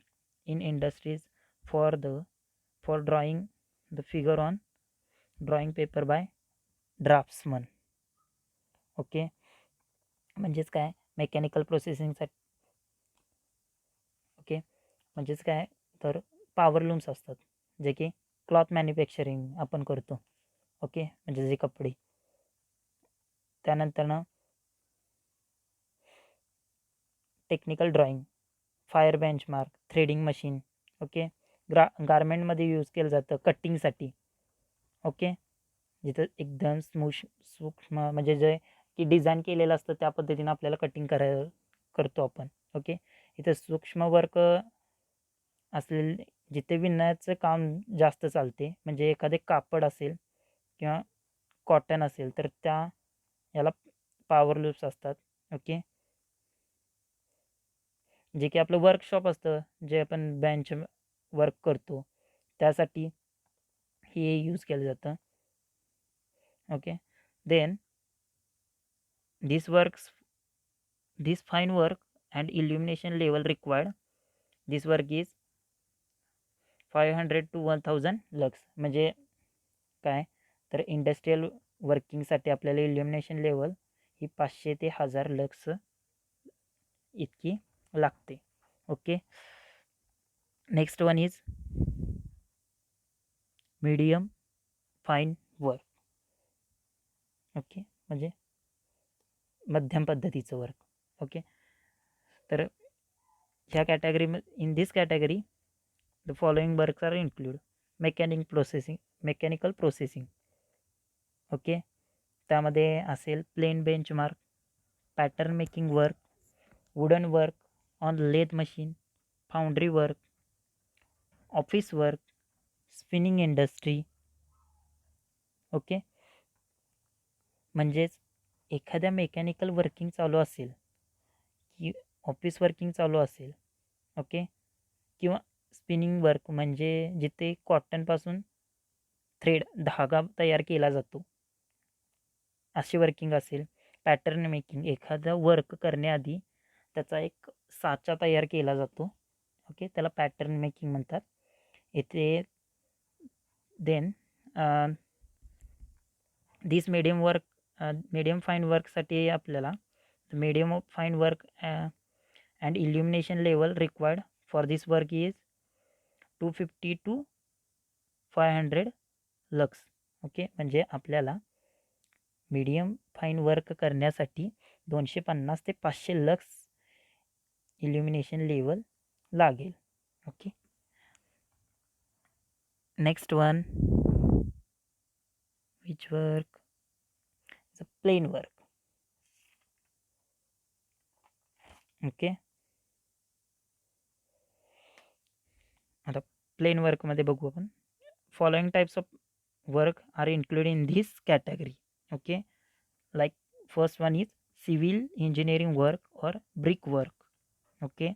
In industries for drawing the figure on drawing paper by draughtsman. Okay. म्हणजेच काय? Mechanical प्रोसेसिंगसाठी. Okay. म्हणजेच काय? तर power looms असतात जे की cloth manufacturing आपण करतो. ओके. म्हणजे जे कपडे. त्यानंतरनं technical drawing, fire benchmark, threading machine. Okay. गारमेंटमध्ये यूज केलं जातं कटिंगसाठी. ओके. जिथं एकदम सूक्ष्म म्हणजे जे की डिझाईन केलेलं असतं त्या पद्धतीनं आपल्याला कटिंग करतो आपण. ओके. इथं सूक्ष्म वर्क असलेले जिथे विणण्याचं काम जास्त चालते म्हणजे एखादे कापड असेल किंवा कॉटन असेल तर त्या याला पॉवर लूप्स असतात. ओके. जे की आपलं वर्कशॉप असतं जे आपण बेंच वर्क करतो त्यासाठी हे यूज केलं जातं. Okay. Then this fine work and illumination level required, this work is 500 to 1000 lux. म्हणजे काय? तर इंडस्ट्रियल वर्किंगसाठी आपल्याला इल्युमिनेशन लेवल ही 500 ते 1000 लक्स इतकी लागते. Okay. Next one is medium fine work. Okay. म्हणजे मध्यम पद्धतीचं वर्क. ओके. तर ह्या category in this category the following works are include mechanical processing. Okay. त्यामध्ये असेल plain benchmark, pattern making work, wooden work on lathe machine, foundry work, office work, spinning industry. Okay. म्हणजेच एखाद्या mechanical working चालू असेल की office working चालू असेल. Okay. किंवा स्पिनिंग वर्क म्हणजे जिथे कॉटनपासून थ्रेड धागा तयार केला जातो अशी वर्किंग असेल. पॅटर्न मेकिंग एखादा वर्क करण्याआधी त्याचा एक साचा तयार केला जातो. ओके. त्याला पॅटर्न मेकिंग म्हणतात. इथे देन दिस मीडियम फाईन वर्कसाठी आपल्याला medium of fine work and illumination level required for this work is 250 to 500 lux. Okay. म्हणजे आपल्याला मीडियम फाईन वर्क करण्यासाठी 250 ते 500 लक्स इल्युमिनेशन लेवल लागेल. Okay. Next one which work is a plain work. Okay. आता plain वर्कमध्ये बघू आपण. Following types of work are include in this category. Okay. Like first one is civil engineering work or brick work. Okay.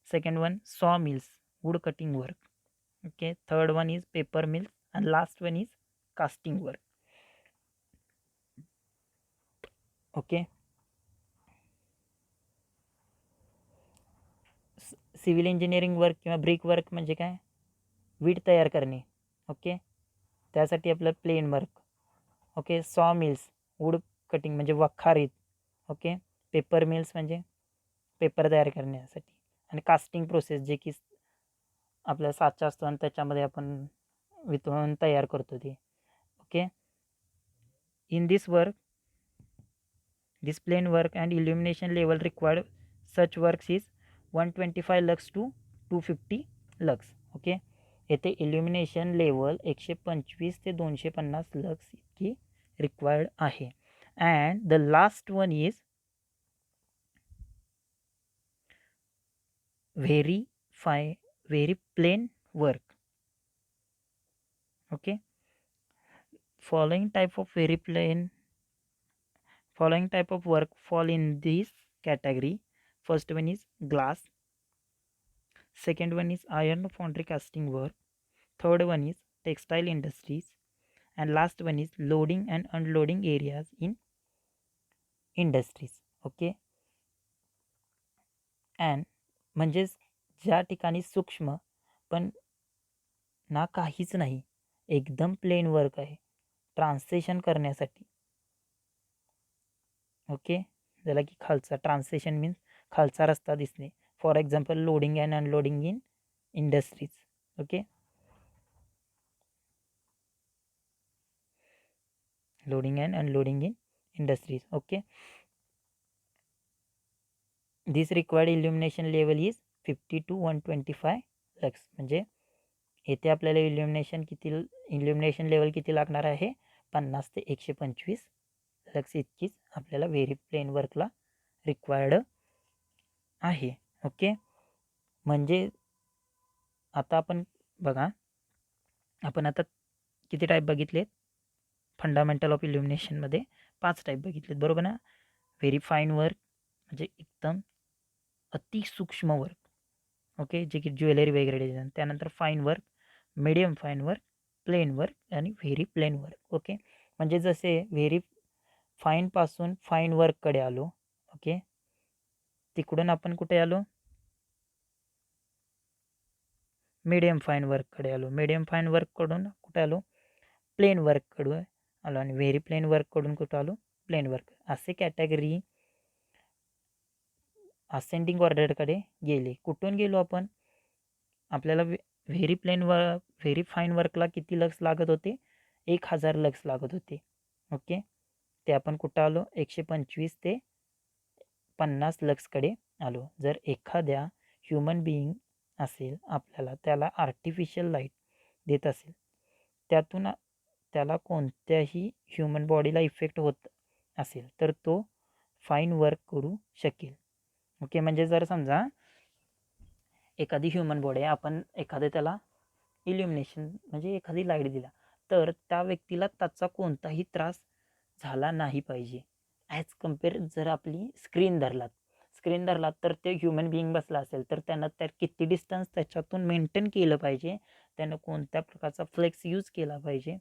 Second one saw mills, wood cutting work. Okay. Third one is paper mills and last one is casting work. Okay. Civil engineering work किंवा brick work म्हणजे काय? वीट तयार करणे. Okay. त्यासाठी आपलं plain work. Okay. Saw mills wood cutting म्हणजे वखारीत. ओके. पेपर मिल्स म्हणजे पेपर तयार करण्यासाठी आणि कास्टिंग प्रोसेस जे की आपला साचा असतो आणि त्याच्यामध्ये आपण वितळून तयार करतो ते. Okay. In this work this plane work and illumination level required such works is 125 lux to 250 lux. Okay. येथे इल्युमिनेशन लेवल 125 ते 250 लक्स इतकी रिक्वायर्ड आहे. And the last one is very plain work. Okay. Following type of work fall in this category. First one is glass, second one is iron foundry casting work, third one is textile industries, and last one is loading and unloading areas in industries. Okay. And म्हणजेच ज्या ठिकाणी सूक्ष्म पण ना काहीच नाही, एकदम plain work आहे ट्रान्सलेशन करण्यासाठी. ओके. ज्याला की खालचा ट्रान्सलेशन मीन्स खालचा रस्ता दिसणे. For example loading and unloading in industries. Okay. Loading and unloading in industries. Okay. This required illumination level is 50 to 125 lux. म्हणजे येथे आपल्याला इल्युमिनेशन लेवल किती लागणार आहे? 50 ते 125 लक्स इतकीच आपल्याला व्हेरी प्लेन वर्कला रिक्वायर्ड आहे. ओके. म्हणजे आता आपण बघा, आपण आता किती टाईप बघितलेत फंडामेंटल ऑफ इल्युमिनेशनमध्ये? 5 टाईप बघितलेत, बरोबर ना? व्हेरी फाईन वर्क म्हणजे एकदम अतिसूक्ष्म वर्क. ओके. जे की ज्वेलरी वगैरे डिझाईन. त्यानंतर fine work, medium fine work, plain work आणि व्हेरी प्लेन वर्क. ओके. म्हणजे जसे व्हेरी फाईनपासून फाईन वर्ककडे आलो. ओके. तिकडून आपण कुठे आलो? मीडियम फाईन वर्ककडे आलो. मीडियम फाईन वर्ककडून कुठे आलो? प्लेन वर्ककडून आलो. आणि व्हेरी प्लेन वर्ककडून कुठं आलो? Plain work. असे कॅटेगरी असेंडिंग ऑर्डरकडे गेले. कुठून गेलो आपण? आपल्याला व्हेरी फाईन वर्कला किती लक्स लागत होते? 1000 लक्स लागत होते. ओके. ते आपण कुठं आलो? 125 ते 50 लक्सकडे आलो. जर एखाद्या ह्युमन बिईंग असेल, आपल्याला त्याला आर्टिफिशियल लाईट देत असेल, त्यातून त्याला कोणत्याही ह्युमन बॉडीला इफेक्ट होत असेल तर तो फाईन वर्क करू शकेल. ओके. म्हणजे जर समजा एखादी ह्युमन बॉडी आहे, आपण एखादं त्याला इल्युमिनेशन म्हणजे एखादी लाईट दिला, तर त्या व्यक्तीला त्याचा कोणताही त्रास झाला नाही पाहिजे. ॲज कम्पेअर जर आपली स्क्रीन धरलात तर ते ह्युमन बिईंग बसला असेल तर त्यानं किती डिस्टन्स त्याच्यातून मेंटेन केलं पाहिजे, त्यानं कोणत्या प्रकारचा फ्लेक्स यूज केला पाहिजे.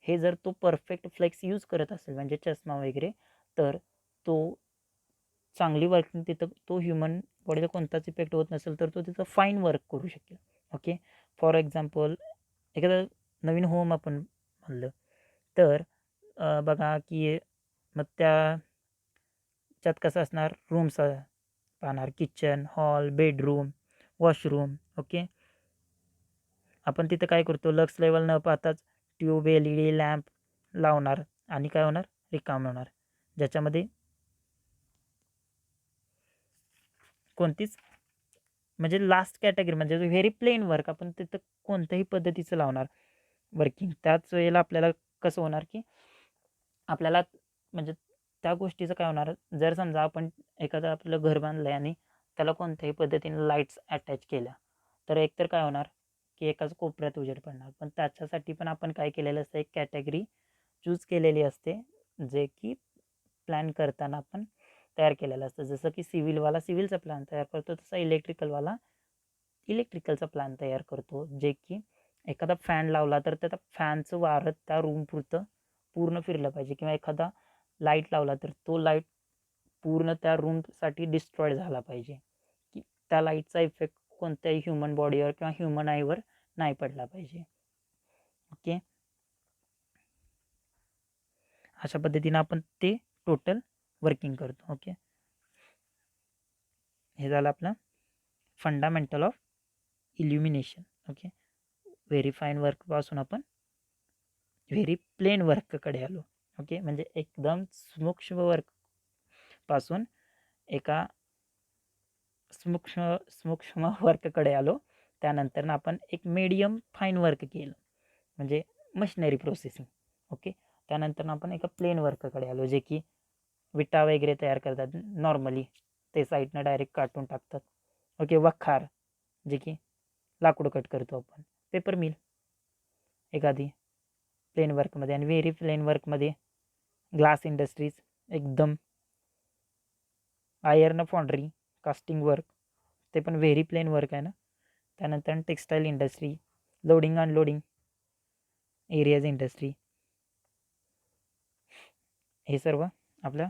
हे जर तो परफेक्ट फ्लेक्स यूज करत असेल म्हणजे चष्मा वगैरे, तर तो चांगली वर्किंग तिथं तो ह्युमन बॉडीला कोणताच इफेक्ट होत नसेल तर तो तिथं फाईन वर्क करू शकेल. ओके. फॉर एक्झाम्पल एखादं नवीन होम आपण म्हणलं तर बघा की मग त्याच्यात कसं असणार? रूम्स पाहणार, kitchen, hall, bedroom, washroom. Okay. आपण तिथं काय करतो? लक्स लेवल न पाहताच ट्यूब, LED लॅम्प लावणार आणि काय होणार? रिकाम होणार. ज्याच्यामध्ये कोणतीच म्हणजे लास्ट कॅटेगरी म्हणजे व्हेरी प्लेन वर्क आपण तिथं कोणत्याही पद्धतीचं लावणार वर्किंग. त्याच वेळेला आपल्याला कसं होणार की आपल्याला म्हणजे त्या गोष्टीचं काय होणार? जर समजा आपण एखादं आपलं घर बांधलं आहे आणि त्याला कोणत्याही पद्धतीने लाईट्स अटॅच केल्या, तर एकतर काय होणार की एकाच कोपऱ्यात उजेड पडणार. पण त्याच्यासाठी पण आपण काय केलेलं असतं? एक कॅटेगरी चूज केलेली असते, जे की प्लॅन करताना आपण तयार केलेलं असतं. जसं की सिव्हिलवाला सिव्हिलचा प्लॅन तयार करतो, तसा इलेक्ट्रिकलवाला इलेक्ट्रिकलचा प्लॅन तयार करतो. जे की एखादा फॅन लावला तर त्या फॅनचं वारं त्या रूमपुरतं पूर्ण फिरलं पाहिजे, किंवा एखादा लाईट लावला तर तो लाईट पूर्ण त्या रूमसाठी डिस्ट्रॉय झाला पाहिजे, की त्या लाईटचा इफेक्ट कोणत्याही ह्युमन बॉडीवर किंवा ह्युमन आईवर नाही पडला पाहिजे. ओके. अशा पद्धतीनं आपण ते टोटल वर्किंग करतो. ओके. हे झालं आपलं fundamental of illumination. Okay, very fine वर्कपासून आपण व्हेरी प्लेन वर्ककडे आलो. ओके, म्हणजे एकदम सूक्ष्म वर्कपासून एका सूक्ष्म वर्ककडे आलो. त्यानंतर आपण एक मीडियम फाईन वर्क केलं, म्हणजे मशिनरी प्रोसेसिंग. ओके, त्यानंतर आपण एका प्लेन वर्ककडे आलो, जे की विटा वगैरे तयार करतात नॉर्मली, ते साईडनं डायरेक्ट काटून टाकतात. ओके, वखार, जे की लाकूड कट करतो आपण. पेपर मिल एखादी प्लेन वर्कमध्ये, आणि व्हेरी प्लेन वर्कमध्ये ग्लास इंडस्ट्रीज, एकदम आयर्न फॉन्ड्री, कास्टिंग वर्क, ते पण व्हेरी प्लेन वर्क आहे ना. त्यानंतर textile industry, loading unloading areas industry, हे सर्व आपल्या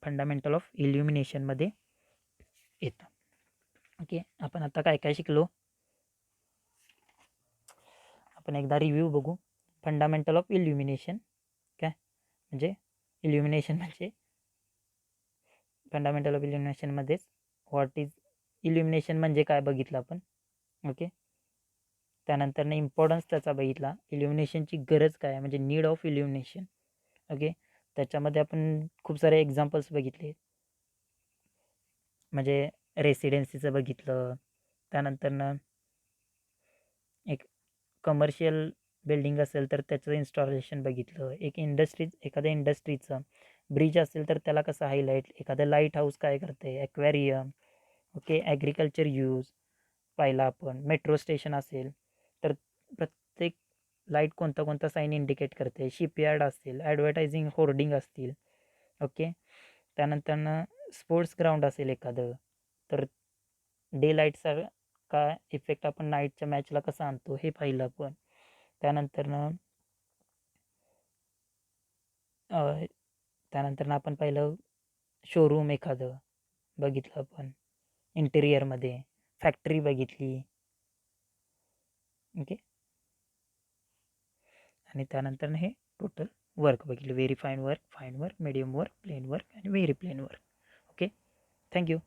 फंडामेंटल ऑफ इल्युमिनेशनमध्ये येतं. ओके, आपण आता काय काय शिकलो आपण एकदा रिव्ह्यू बघू. फंडामेंटल ऑफ इल्युमिनेशन काय म्हणजे, इल्युमिनेशन म्हणजे फंडामेंटल ऑफ इल्युमिनेशनमध्येच व्हॉट इज इल्युमिनेशन म्हणजे काय बघितलं आपण. ओके, त्यानंतर इम्पॉर्टन्स त्याचा बघितला, इल्युमिनेशनची गरज काय आहे म्हणजे नीड ऑफ इल्युमिनेशन. ओके, त्याच्यामध्ये आपण खूप सारे एक्झाम्पल्स बघितले, म्हणजे रेसिडेन्सीचं बघितलं, त्यानंतर एक कमर्शियल बिल्डिंग असेल तर त्याचं इन्स्टॉलेशन बघितलं, एक एखाद्या इंडस्ट्रीचं ब्रिज असेल तर त्याला कसं हायलाईट, एखादं लाईट हाऊस काय करते, ॲक्वेरियम. ओके, ॲग्रिकल्चर यूज पाहिला आपण. मेट्रो स्टेशन असेल तर प्रत्येक लाईट कोणता साईन इंडिकेट करते. शिपयार्ड असेल, ॲडव्हर्टायझिंग होर्डिंग असतील. ओके, त्यानंतर स्पोर्ट्स ग्राउंड असेल एखादं, तर डे लाईटचा का इफेक्ट आपण नाईटच्या मॅचला कसा आणतो हे पाहिलं आपण. त्यानंतर आपण पाहिलं शोरूम एखादं बघितलं आपण इंटेरियरमध्ये, फॅक्टरी बघितली. ओके, आणि त्यानंतर हे टोटल वर्क बघितलं, very fine work, medium work, plain work आणि very plain work. Okay, thank you.